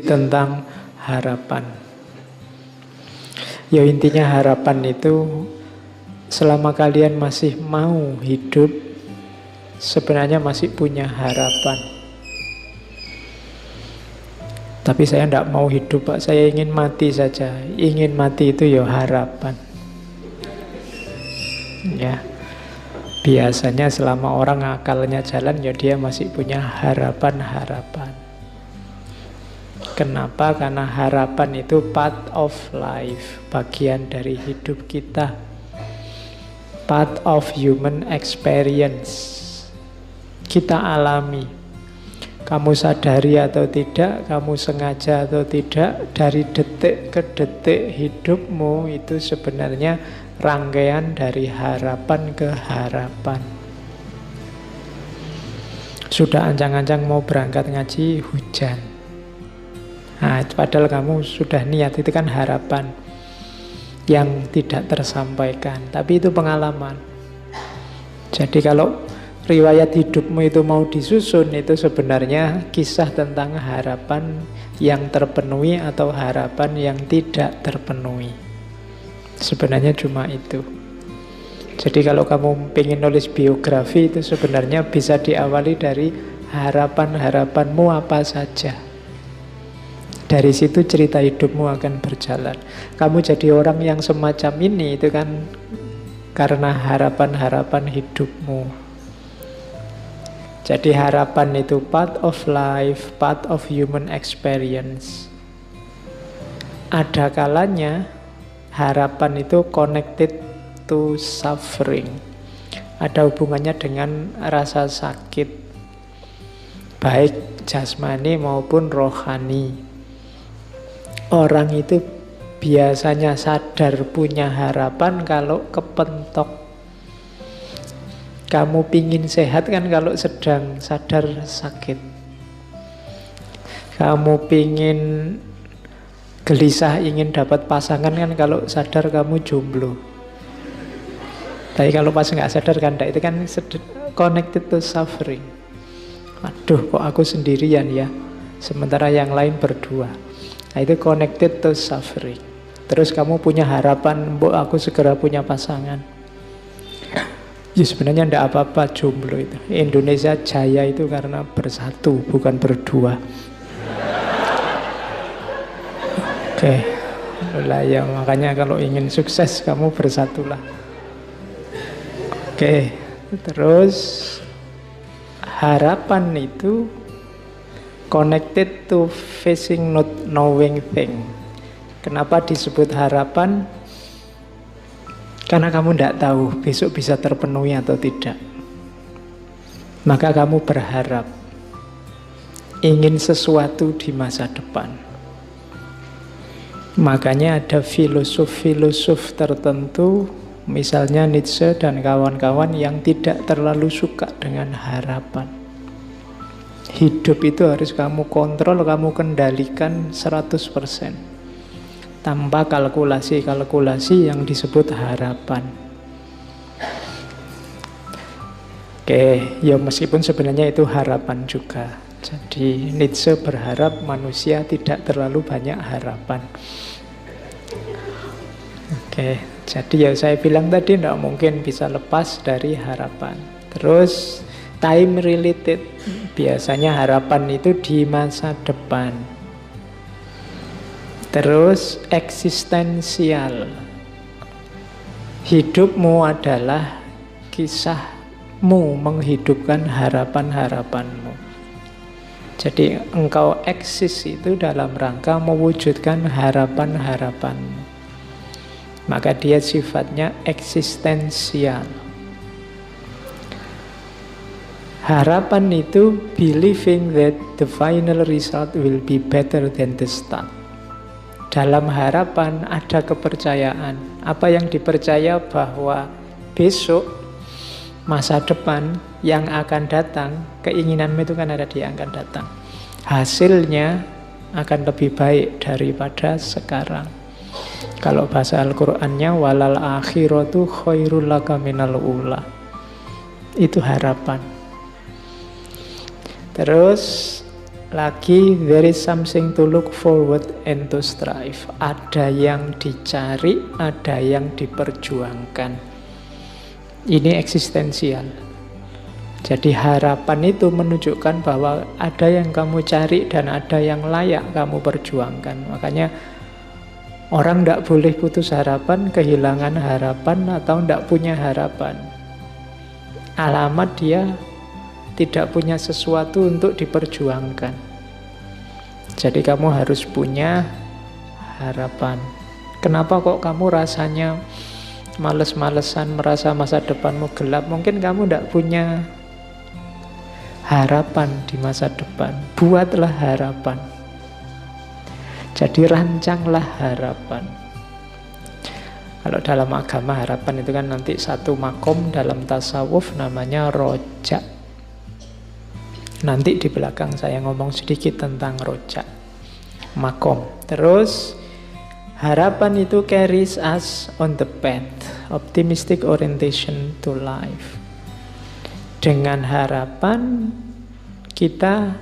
tentang harapan. Ya intinya harapan itu selama kalian masih mau hidup, sebenarnya masih punya harapan. Tapi saya tidak mau hidup, Pak. Saya ingin mati saja. Ingin mati itu ya harapan. Ya. Biasanya selama orang akalnya jalan, ya dia masih punya harapan-harapan. Kenapa? Karena harapan itu part of life, bagian dari hidup kita, part of human experience. Kita alami. Kamu sadari atau tidak, kamu sengaja atau tidak, dari detik ke detik hidupmu itu sebenarnya rangkaian dari harapan ke harapan. Sudah ancang-ancang mau berangkat ngaji, hujan. Nah, padahal kamu sudah niat, itu kan harapan yang tidak tersampaikan. Tapi itu pengalaman. Jadi kalau riwayat hidupmu itu mau disusun, itu sebenarnya kisah tentang harapan yang terpenuhi atau harapan yang tidak terpenuhi. Sebenarnya cuma itu. Jadi kalau kamu pengen nulis biografi, itu sebenarnya bisa diawali dari harapan-harapanmu apa saja. Dari situ cerita hidupmu akan berjalan. Kamu jadi orang yang semacam ini, itu kan karena harapan-harapan hidupmu. Jadi harapan itu part of life, part of human experience. Ada kalanya harapan itu connected to suffering. Ada hubungannya dengan rasa sakit, baik jasmani maupun rohani. Orang itu biasanya sadar punya harapan kalau kepentok. Kamu pingin sehat kan kalau sedang sadar sakit. Kamu pingin gelisah ingin dapat pasangan kan kalau sadar kamu jomblo. Tapi kalau pas nggak sadar kan itu kan connected to suffering. Aduh, kok aku sendirian ya, sementara yang lain berdua. Nah, itu connected to suffering. Terus kamu punya harapan, mbok aku segera punya pasangan. Ya sebenarnya tidak apa-apa jomblo itu. Indonesia jaya itu karena bersatu, bukan berdua. Oke, lah ya makanya kalau ingin sukses kamu bersatulah. Oke, terus harapan itu connected to facing not knowing thing. Kenapa disebut harapan? Karena kamu tidak tahu besok bisa terpenuhi atau tidak. Maka kamu berharap ingin sesuatu di masa depan. Makanya ada filosof-filosof tertentu, misalnya Nietzsche dan kawan-kawan yang tidak terlalu suka dengan harapan. Hidup itu harus kamu kontrol, kamu kendalikan 100%. Tanpa kalkulasi-kalkulasi yang disebut harapan. Oke, ya meskipun sebenarnya itu harapan juga. Jadi Nietzsche berharap manusia tidak terlalu banyak harapan. Oke, jadi ya saya bilang tadi tidak mungkin bisa lepas dari harapan. Terus time related, biasanya harapan itu di masa depan. Terus eksistensial, hidupmu adalah kisahmu menghidupkan harapan-harapanmu. Jadi engkau eksis itu dalam rangka mewujudkan harapan-harapanmu. Maka dia sifatnya eksistensial. Harapan itu believing that the final result will be better than the start. Dalam harapan ada kepercayaan. Apa yang dipercaya bahwa besok, masa depan yang akan datang, keinginanmu itu kan ada di yang akan datang. Hasilnya akan lebih baik daripada sekarang. Kalau bahasa Al-Qur'annya walal akhiratu khairul laka minal ula. Itu harapan. Terus lagi, there is something to look forward and to strive. Ada yang dicari, ada yang diperjuangkan. Ini eksistensial. Jadi harapan itu menunjukkan bahwa ada yang kamu cari dan ada yang layak kamu perjuangkan. Makanya orang tidak boleh putus harapan, kehilangan harapan, atau tidak punya harapan. Alamat dia tidak punya sesuatu untuk diperjuangkan. Jadi kamu harus punya harapan. Kenapa kok kamu rasanya males-malesan, merasa masa depanmu gelap? Mungkin kamu tidak punya harapan di masa depan. Buatlah harapan. Jadi rancanglah harapan. Kalau dalam agama harapan itu kan nanti satu makom dalam tasawuf namanya roja. Nanti di belakang saya ngomong sedikit tentang roja, makom. Terus harapan itu carries us on the path, optimistic orientation to life. Dengan harapan kita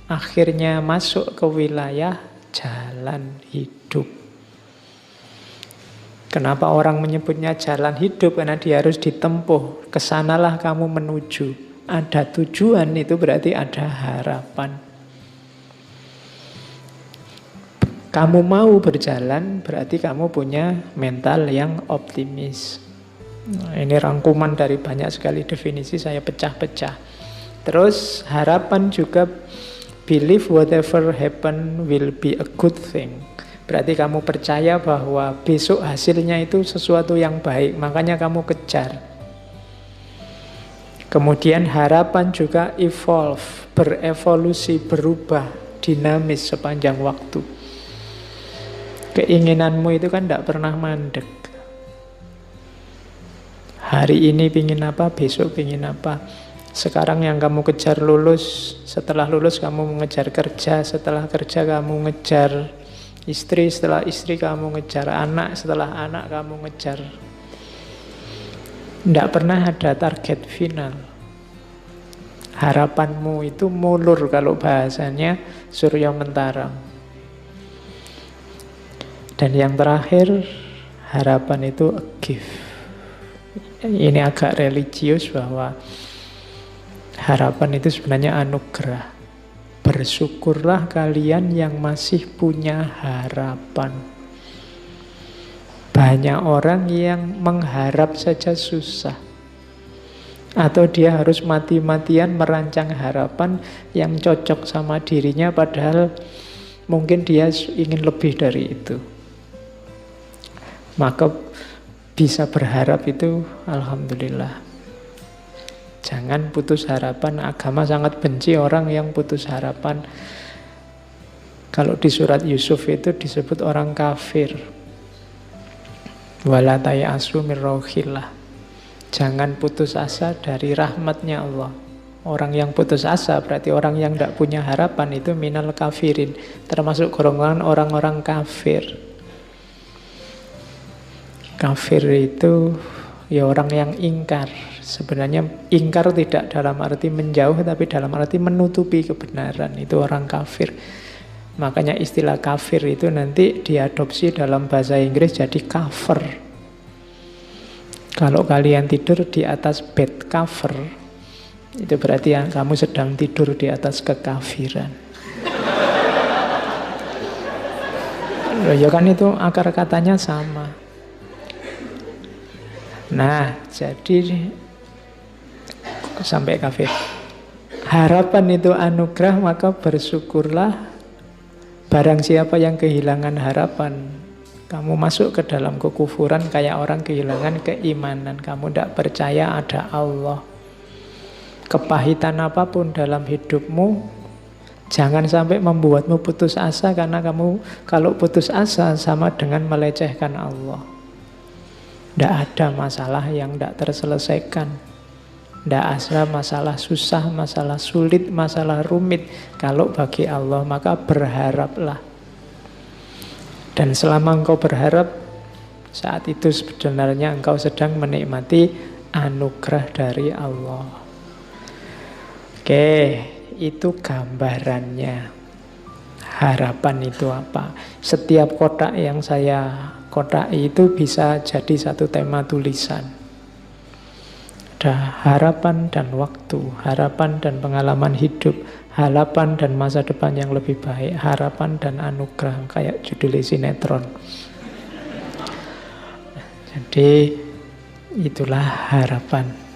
akhirnya masuk ke wilayah jalan hidup. Kenapa orang menyebutnya jalan hidup? Karena dia harus ditempuh. Kesanalah kamu menuju. Ada tujuan, itu berarti ada harapan. Kamu mau berjalan, berarti kamu punya mental yang optimis. Nah, ini rangkuman dari banyak sekali definisi, saya pecah-pecah. Terus harapan juga believe whatever happen will be a good thing. Berarti kamu percaya bahwa besok hasilnya itu sesuatu yang baik, makanya kamu kejar. Kemudian harapan juga evolve, berevolusi, berubah, dinamis sepanjang waktu. Keinginanmu itu kan tidak pernah mandek. Hari ini pingin apa, besok pingin apa. Sekarang yang kamu kejar lulus, setelah lulus kamu mengejar kerja, setelah kerja kamu ngejar istri, setelah istri kamu ngejar anak, setelah anak kamu ngejar. Tidak pernah ada target final. Harapanmu itu mulur kalau bahasanya Surya Mentarang. Dan yang terakhir, harapan itu a gift. Ini agak religius bahwa harapan itu sebenarnya anugerah. Bersyukurlah kalian yang masih punya harapan. Banyak orang yang mengharap saja susah. Atau dia harus mati-matian merancang harapan yang cocok sama dirinya, padahal mungkin dia ingin lebih dari itu. Maka bisa berharap itu alhamdulillah. Jangan putus harapan. Agama sangat benci orang yang putus harapan. Kalau di surat Yusuf itu disebut orang kafir. Wala tayasu min rauhillah. Jangan putus asa dari rahmatnya Allah. Orang yang putus asa berarti orang yang tidak punya harapan, itu minal kafirin, termasuk golongan orang-orang kafir. Kafir itu ya orang yang ingkar. Sebenarnya ingkar tidak dalam arti menjauh, tapi dalam arti menutupi kebenaran. Itu orang kafir. Makanya istilah kafir itu nanti diadopsi dalam bahasa Inggris jadi cover. Kalau kalian tidur di atas bed cover, itu berarti kamu sedang tidur di atas kekafiran. Ya kan itu akar katanya sama. Nah, jadi sampai kafir. Harapan itu anugerah, maka bersyukurlah. Barang siapa yang kehilangan harapan, kamu masuk ke dalam kekufuran kayak orang kehilangan keimanan. Kamu tidak percaya ada Allah. Kepahitan apapun dalam hidupmu, jangan sampai membuatmu putus asa, karena kamu kalau putus asa sama dengan melecehkan Allah. Tidak ada masalah yang tidak terselesaikan. Tidak ada masalah susah, masalah sulit, masalah rumit. Kalau bagi Allah, maka berharaplah. Dan selama engkau berharap, saat itu sebenarnya engkau sedang menikmati anugerah dari Allah. Oke, itu gambarannya. Harapan itu apa? Setiap kotak yang saya kotaki itu bisa jadi satu tema tulisan. Ada harapan dan waktu, harapan dan pengalaman hidup, harapan dan masa depan yang lebih baik, harapan dan anugerah, kayak judul sinetron. Jadi itulah harapan.